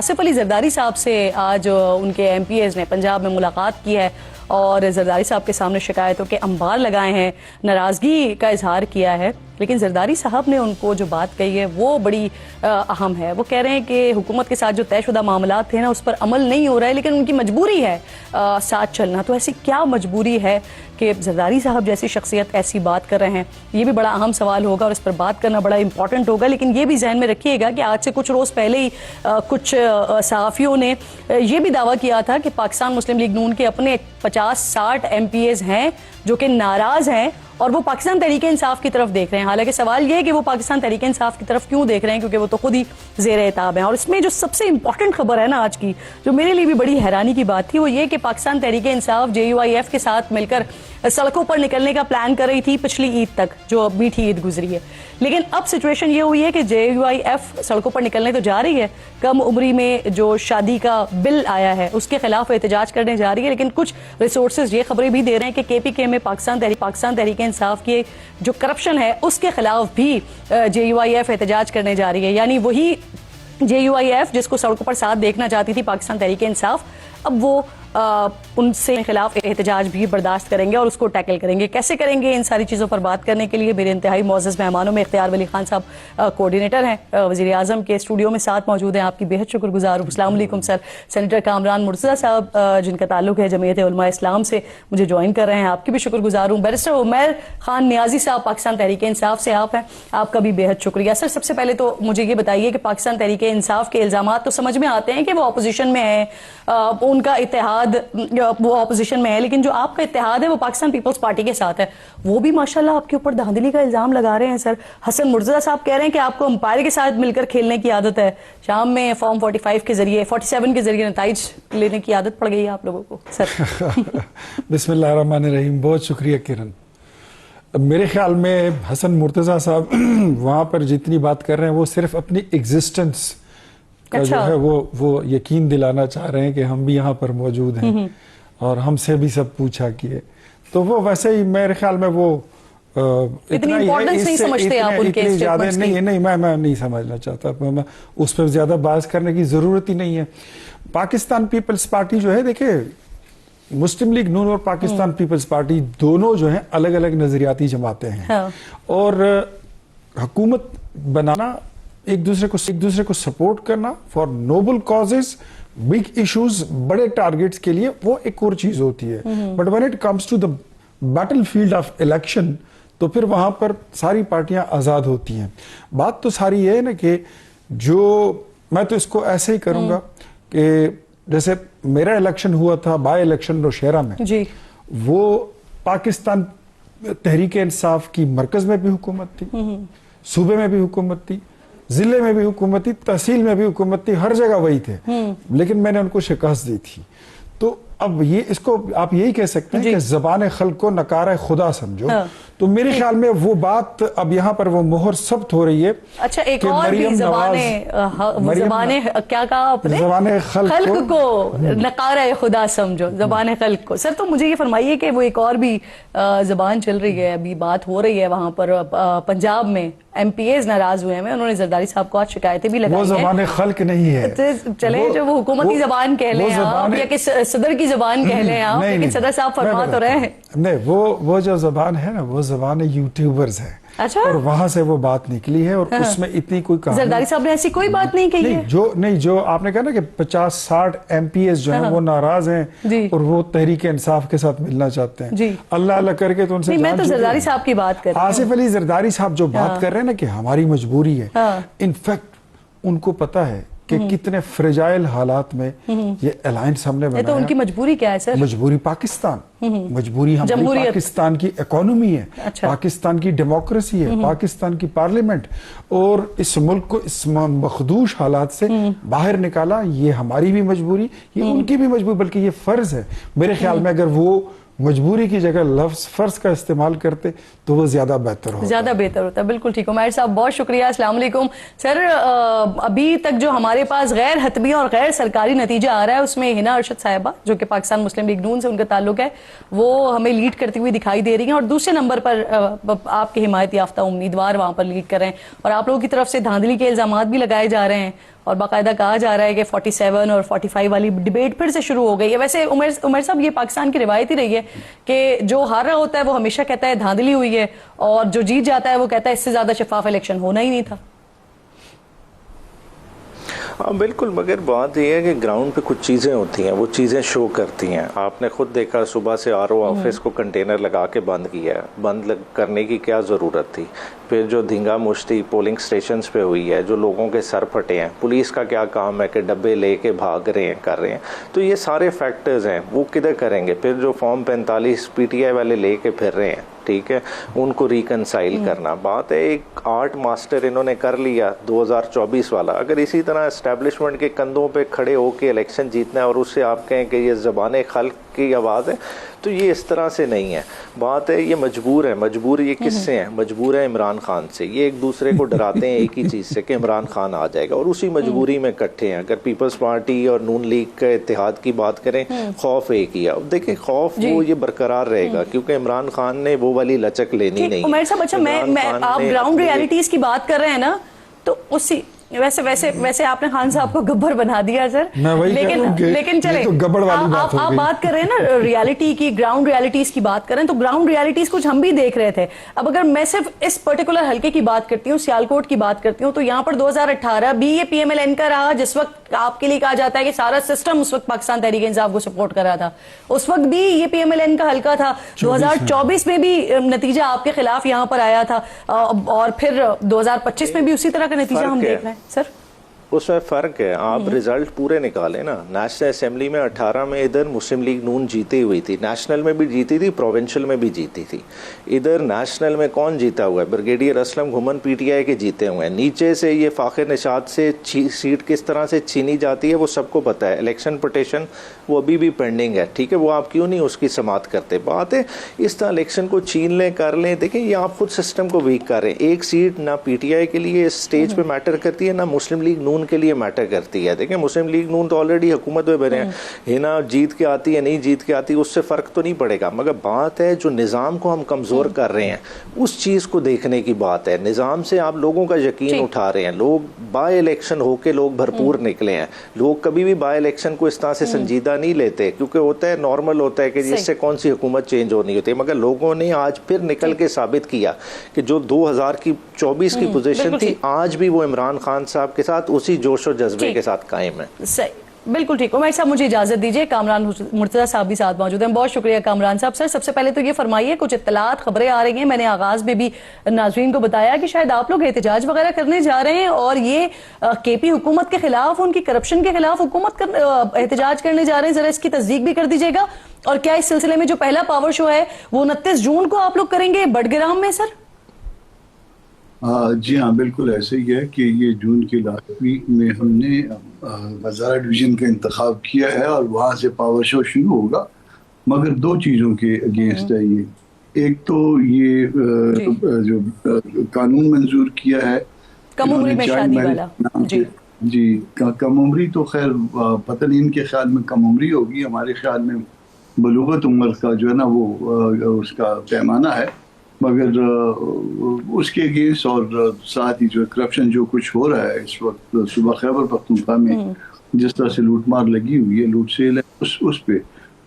آصف علی زرداری صاحب سے آج ان کے ایم پی ایز نے پنجاب میں ملاقات کی ہے اور زرداری صاحب کے سامنے شکایتوں کے انبار لگائے ہیں، ناراضگی کا اظہار کیا ہے، لیکن زرداری صاحب نے ان کو جو بات کہی ہے وہ بڑی اہم ہے۔ وہ کہہ رہے ہیں کہ حکومت کے ساتھ جو طے شدہ معاملات تھے نا اس پر عمل نہیں ہو رہا ہے، لیکن ان کی مجبوری ہے ساتھ چلنا۔ تو ایسی کیا مجبوری ہے کہ زرداری صاحب جیسی شخصیت ایسی بات کر رہے ہیں؟ یہ بھی بڑا اہم سوال ہوگا اور اس پر بات کرنا بڑا امپورٹنٹ ہوگا۔ لیکن یہ بھی ذہن میں رکھیے گا کہ آج سے کچھ روز پہلے ہی کچھ صحافیوں نے یہ بھی دعویٰ کیا تھا کہ پاکستان مسلم لیگ نون کے اپنے 50-60 ایم پی ایز ہیں جو کہ ناراض ہیں اور وہ پاکستان تحریک انصاف کی طرف دیکھ رہے ہیں۔ حالانکہ سوال یہ ہے کہ وہ پاکستان تحریک انصاف کی طرف کیوں دیکھ رہے ہیں، کیونکہ وہ تو خود ہی زیر اعتاب ہیں۔ اور اس میں جو سب سے امپورٹنٹ خبر ہے نا آج کی، جو میرے لیے بھی بڑی حیرانی کی بات تھی، وہ یہ کہ پاکستان تحریک انصاف JUIF کے ساتھ مل کر سڑکوں پر نکلنے کا پلان کر رہی تھی پچھلی عید تک، جو میٹھی عید گزری ہے۔ لیکن اب سچویشن یہ ہوئی ہے کہ JUIF سڑکوں پر نکلنے تو جا رہی ہے، کم عمری میں جو شادی کا بل آیا ہے اس کے خلاف احتجاج کرنے جا رہی ہے، لیکن کچھ ریسورسز یہ خبریں بھی دے رہے ہیں کہ KPK میں پاکستان تحریک انصاف کی جو کرپشن ہے اس کے خلاف بھی JUIF احتجاج کرنے جا رہی ہے۔ یعنی وہی JUIF جس کو سڑکوں پر ساتھ دیکھنا چاہتی تھی پاکستان تحریک انصاف، اب وہ ان سے خلاف احتجاج بھی برداشت کریں گے اور اس کو ٹیکل کریں گے۔ کیسے کریں گے؟ ان ساری چیزوں پر بات کرنے کے لیے میرے انتہائی معزز مہمانوں میں اختیار ولی خان صاحب کوارڈینیٹر ہیں، وزیر اعظم کے اسٹوڈیو میں ساتھ موجود ہیں، آپ کی بہت شکر گزار ہوں۔ السلام علیکم سر۔ سینیٹر کامران مرتضیٰ صاحب جن کا تعلق ہے جمعیت علماء اسلام سے، مجھے جوائن کر رہے ہیں، آپ کی بھی شکر گزار ہوں۔ بیرسٹر عمیر خان نیازی صاحب پاکستان تحریک انصاف سے آپ ہیں، آپ کا بھی بہت شکریہ۔ سر سب سے پہلے تو مجھے یہ بتائیے کہ پاکستان تحریک انصاف کے الزامات تو سمجھ میں آتے ہیں کہ وہ اپوزیشن میں ہیں، ان کا اتحاد وہ اپوزیشن میں ہے، لیکن جو آپ کا اتحاد ہے وہ پاکستان پیپلز پارٹی کے ساتھ ہے، وہ بھی ماشاءاللہ آپ کے اوپر دھاندلی کا الزام لگا رہے ہیں۔ سر حسن مرتضیٰ صاحب کہہ رہے ہیں کہ آپ کو امپائر کے ساتھ مل کر کھیلنے کی عادت ہے، شام میں فارم 45 کے ذریعے 47 کے ذریعے نتائج لینے کی عادت پڑ گئی ہے آپ لوگوں کو۔ سر بسم اللہ الرحمن الرحیم، بہت شکریہ کرن۔ میرے خیال میں حسن مرتضیٰ صاحب وہاں پر جتنی بات کر رہے ہیں وہ صرف اپنی ایگزسٹنس کا جو ہے وہ یقین دلانا چاہ رہے ہیں کہ ہم بھی یہاں پر موجود ہیں اور ہم سے بھی سب پوچھا کیے، تو وہ ویسے ہی میرے خیال میں وہ اتنی امپورٹنس نہیں سمجھتے آپ ان کے زیادہ نہیں میں نہیں سمجھنا چاہتا، اس پہ زیادہ بحث کرنے کی ضرورت ہی نہیں ہے۔ پاکستان پیپلز پارٹی جو ہے، دیکھیں مسلم لیگ نون اور پاکستان پیپلز پارٹی دونوں جو ہیں الگ الگ نظریاتی جماعتیں ہیں، اور حکومت بنانا، ایک دوسرے کو سپورٹ کرنا for Nobel causes, big issues, بڑے ٹارگیٹس کے لیے، وہ ایک اور چیز ہوتی ہے۔ But when it comes to the battlefield of election تو پھر وہاں پر ساری پارٹیاں آزاد ہوتی ہیں۔ بات تو ساری یہ ہے نا کہ جو میں تو اس کو ایسے ہی کروں گا کہ جیسے میرا الیکشن ہوا تھا بائی الیکشن نوشہرہ میں، جی وہ پاکستان تحریک انصاف کی مرکز میں بھی حکومت تھی، صوبے میں بھی حکومت تھی، ضلع میں بھی حکومت تھی، تحصیل میں بھی حکومت تھی، ہر جگہ وہی تھے، لیکن میں نے ان کو شکست دی تھی۔ تو اب یہ اس کو آپ یہی کہہ سکتے ہیں کہ زبان خلق کو نکارہ خدا سمجھو۔ تو میرے خیال میں وہ بات اب یہاں پر وہ مہر ثبت ہو رہی ہے۔ اچھا ایک اور بھی زبان کیا کہا آپ نے؟ زبان خلق کو نکارہ خدا سمجھو، زبان خلق کو۔ سر تو مجھے یہ فرمائیے کہ وہ ایک اور بھی زبان چل رہی ہے، ابھی بات ہو رہی ہے وہاں پر پنجاب میں، ایم پی ایز ناراض ہوئے ہیں، انہوں نے زرداری صاحب کو آج شکایتیں بھی لگائی ہیں۔ وہ زبان خلق نہیں ہے، چلیں جو وہ حکومتی زبان کہہ لیں آپ یا کہ صدر کی زبان کہہ لیں آپ، لیکن صدر صاحب فرما تو رہے ہیں۔ نہیں وہ جو زبان ہے نا وہ زبان یوٹیوبرز ہے، اور وہاں سے وہ بات نکلی ہے، اور اس میں اتنی کوئی کہانی، زرداری صاحب نے ایسی کوئی بات نہیں کہی ہے۔ جو آپ نے کہا نا کہ 50-60 ایم پی ایز جو ہیں وہ ناراض ہیں اور وہ تحریک انصاف کے ساتھ ملنا چاہتے ہیں، اللہ اللہ کر کے تو ان سے میں تو زرداری صاحب کی بات کر رہا ہوں۔ آصف علی زرداری صاحب جو بات کر رہے ہیں نا کہ ہماری مجبوری ہے، انفیکٹ ان کو پتا ہے کہ کتنے فریجائل حالات میں یہ الائنس ہم نے بنایا۔ تو ان کی مجبوری کیا ہے سر؟ مجبوری پاکستان، مجبوری ہماری پاکستان کی اکانومی ہے، پاکستان کی ڈیموکریسی ہے، پاکستان کی پارلیمنٹ، اور اس ملک کو اس مخدوش حالات سے باہر نکالا، یہ ہماری بھی مجبوری، یہ ان کی بھی مجبوری، بلکہ یہ فرض ہے۔ میرے خیال میں اگر وہ مجبوری کی جگہ لفظ فرض کا استعمال کرتے تو وہ زیادہ بہتر ہوتا ہے۔ بالکل ٹھیک۔ عمیر صاحب بہت شکریہ، السلام علیکم۔ سر ابھی تک جو ہمارے پاس غیر حتمی اور غیر سرکاری نتیجہ آ رہا ہے اس میں ہنا ارشد صاحبہ جو کہ پاکستان مسلم لیگ نون سے ان کا تعلق ہے، وہ ہمیں لیڈ کرتی ہوئی دکھائی دے رہی ہیں، اور دوسرے نمبر پر آپ کے حمایت یافتہ امیدوار وہاں پر لیڈ کر رہے ہیں، اور آپ لوگوں کی طرف سے دھاندلی کے الزامات بھی لگائے جا رہے ہیں، اور باقاعدہ کہا جا رہا ہے کہ 47 اور 45 والی ڈیبیٹ پھر سے شروع ہو گئی ہے. ویسے عمر صاحب یہ پاکستان کی روایت ہی رہی ہے کہ جو ہار رہا ہوتا ہے وہ ہمیشہ کہتا ہے دھاندلی ہوئی ہے, اور جو جیت جاتا ہے وہ کہتا ہے اس سے زیادہ شفاف الیکشن ہونا ہی نہیں تھا. ہاں بالکل, مگر بات یہ ہے کہ گراؤنڈ پہ کچھ چیزیں ہوتی ہیں, وہ چیزیں شو کرتی ہیں. آپ نے خود دیکھا صبح سے RO آفس کو کنٹینر لگا کے بند کیا ہے. بند کرنے کی کیا ضرورت تھی؟ پھر جو دھنگا مشتی پولنگ سٹیشنز پہ ہوئی ہے, جو لوگوں کے سر پھٹے ہیں, پولیس کا کیا کام ہے کہ ڈبے لے کے بھاگ رہے ہیں, کر رہے ہیں. تو یہ سارے فیکٹرز ہیں, وہ کدھر کریں گے؟ پھر جو فارم 45 PTI والے لے کے پھر رہے ہیں, ٹھیک ہے, ان کو ریکنسائل کرنا. بات ہے ایک آرٹ ماسٹر انہوں نے کر لیا 2024 والا. اگر اسی طرح اسٹیبلشمنٹ کے کندھوں پہ کھڑے ہو کے الیکشن جیتنا ہے اور اس سے آپ کہیں کہ یہ زبان خلق کی آواز ہے, تو یہ اس طرح سے نہیں ہے. بات ہے یہ مجبور ہے. مجبور یہ کس سے ہیں؟ مجبور ہے عمران خان سے. یہ ایک دوسرے کو ڈراتے ہیں ایک ہی چیز سے کہ عمران خان آ جائے گا, اور اسی مجبوری میں کٹھے ہیں. اگر پیپلز پارٹی اور نون لیگ کے اتحاد کی بات کریں, خوف ایک ہی ہے. اب دیکھیں خوف وہ یہ برقرار رہے گا کیونکہ عمران خان نے وہ والی لچک لینی نہیں. عمر صاحب اچھا, آپ گراؤنڈ ریالٹیز کی بات کر رہے ہیں نا, تو اسی ویسے آپ نے خان صاحب کو گبر بنا دیا سر, لیکن چلیں آپ بات کر رہے ہیں نا ریالٹی کی, گراؤنڈ ریالٹیز کی بات کریں, تو گراؤنڈ ریالٹیز کچھ ہم بھی دیکھ رہے تھے. اب اگر میں صرف اس پرٹیکولر حلقے کی بات کرتی ہوں, سیالکوٹ کی بات کرتی ہوں, تو یہاں پر 2018 بھی یہ PMLN کا رہا, جس وقت آپ کے لیے کہا جاتا ہے کہ سارا سسٹم اس وقت پاکستان تحریک انصاف کو سپورٹ کر رہا تھا, اس وقت بھی یہ PMLN کا حلقہ تھا. 2024 میں بھی نتیجہ آپ کے خلاف یہاں پر آیا تھا, اور پھر 2025 میں بھی اسی طرح کا نتیجہ ہم دیکھ رہے ہیں. سر اس میں فرق ہے, آپ ریزلٹ پورے نکالیں نا. نیشنل اسمبلی میں 18 میں ادھر مسلم لیگ نون جیتی ہوئی تھی, نیشنل میں بھی جیتی تھی, پروونشل میں بھی جیتی تھی. ادھر نیشنل میں کون جیتا ہوا ہے؟ بریگیڈیئر اسلم گھمن PTI کے جیتے ہوئے ہیں. نیچے سے یہ فاخر نشاط سے سیٹ کس طرح سے چھینی جاتی ہے وہ سب کو پتہ ہے. الیکشن پٹیشن وہ ابھی بھی پینڈنگ ہے, ٹھیک ہے, وہ آپ کیوں نہیں اس کی سماعت کرتے؟ بات ہے اس طرح الیکشن کو چھین لیں, کر لیں. دیکھیں یہ آپ خود سسٹم کو ویک کر رہے ہیں. ایک سیٹ نہ PTI کے لیے اس سٹیج پہ میٹر کرتی ہے, نہ مسلم لیگ نون کے لیے میٹر کرتی ہے. دیکھیں مسلم لیگ نون تو آلریڈی حکومت میں بنے ہیں, ہنا جیت کے آتی ہے نہیں جیت کے آتی, اس سے فرق تو نہیں پڑے گا. مگر بات ہے جو نظام کو ہم کمزور کر رہے ہیں, اس چیز کو دیکھنے کی بات ہے. نظام سے آپ لوگوں کا یقین اٹھا رہے ہیں. لوگ بائی الیکشن ہو کے لوگ بھرپور نکلے ہیں. لوگ کبھی بھی بائی الیکشن کو اس طرح سے سنجیدہ نہیں لیتے, کیونکہ ہوتا ہے نارمل ہوتا ہے کہ اس سے کون سی حکومت چینج ہونی ہوتی ہے. مگر لوگوں نے آج پھر نکل کے ثابت کیا کہ جو 2024 کی پوزیشن تھی, آج بھی وہ عمران خان صاحب کے ساتھ اسی جوش و جذبے کے ساتھ قائم ہے. صحیح, بالکل ٹھیک. عمر صاحب مجھے اجازت دیجیے, کامران مرتضیٰ صاحب بھی ساتھ موجود ہیں. بہت شکریہ کامران صاحب. سر سب سے پہلے تو یہ فرمائیے, کچھ اطلاعات خبریں آ رہی ہیں, میں نے آغاز میں بھی ناظرین کو بتایا کہ شاید آپ لوگ احتجاج وغیرہ کرنے جا رہے ہیں, اور یہ KP حکومت کے خلاف, ان کی کرپشن کے خلاف احتجاج کرنے جا رہے ہیں. ذرا اس کی تصدیق بھی کر دیجیے گا. اور کیا اس سلسلے میں جو پہلا پاور شو ہے وہ 29 جون کو آپ لوگ کریں گے بڑگرام میں؟ سر جی ہاں, بالکل ایسے ہی ہے کہ یہ جون کے لاکھویں میں ہم نے ہزارہ ڈویژن کا انتخاب کیا ہے, اور وہاں سے پاور شو شروع ہوگا. مگر دو چیزوں کے اگینسٹ ہے یہ. ایک تو یہ جو قانون منظور کیا ہے کم عمری میں شادی والا, جی کم عمری تو خیر پتہ نہیں, ان کے خیال میں کم عمری ہوگی, ہمارے خیال میں بلوغت عمر کا جو ہے نا وہ اس کا پیمانہ ہے. مگر اس کے اگینسٹ اور ساتھ ہی جو کرپشن جو کچھ ہو رہا ہے اس وقت صوبہ خیبر پختونخوا میں, جس طرح سے لوٹ مار لگی ہوئی ہے, لوٹ سیل ہے اس پہ,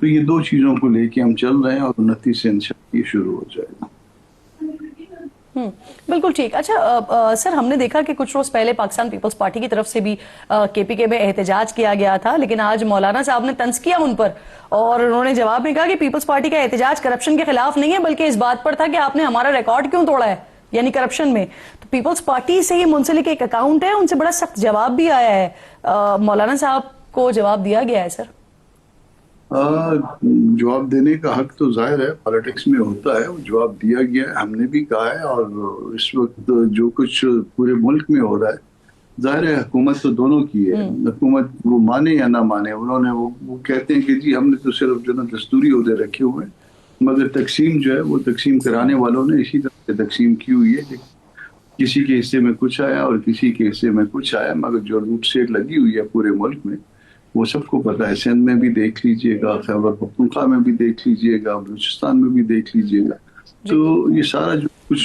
تو یہ دو چیزوں کو لے کے ہم چل رہے ہیں, اور 29 سے انشاءاللہ یہ شروع ہو جائے گا. بالکل ٹھیک. اچھا سر, ہم نے دیکھا کہ کچھ روز پہلے پاکستان پیپلز پارٹی کی طرف سے بھی KPK میں احتجاج کیا گیا تھا, لیکن آج مولانا صاحب نے طنز کیا ان پر, اور انہوں نے جواب میں کہا کہ پیپلز پارٹی کا احتجاج کرپشن کے خلاف نہیں ہے, بلکہ اس بات پر تھا کہ آپ نے ہمارا ریکارڈ کیوں توڑا ہے, یعنی کرپشن میں. تو پیپلز پارٹی سے یہ منسلک ایک اکاؤنٹ ہے, ان سے بڑا سخت جواب بھی آیا ہے. مولانا صاحب کو جواب دیا گیا ہے سر؟ جواب دینے کا حق تو ظاہر ہے پالیٹکس میں ہوتا ہے, وہ جواب دیا گیا ہے, ہم نے بھی کہا ہے. اور اس وقت جو کچھ پورے ملک میں ہو رہا ہے, ظاہر ہے حکومت تو دونوں کی ہے. حکومت وہ مانے یا نہ مانے, انہوں نے وہ کہتے ہیں کہ جی ہم نے تو صرف جو نا دستوری عہدے رکھے ہوئے ہیں, مگر تقسیم جو ہے وہ تقسیم کرانے والوں نے اسی طرح سے تقسیم کی ہوئی ہے. کسی کے حصے میں کچھ آیا اور کسی کے حصے میں کچھ آیا, مگر جو لوٹ سیٹ لگی ہوئی ہے پورے ملک میں وہ سب کو پتہ ہے. سندھ میں بھی دیکھ لیجئے گا, خیبر پختونخوا میں بھی دیکھ لیجئے گا, بلوچستان میں بھی دیکھ لیجئے گا. تو یہ سارا جو کچھ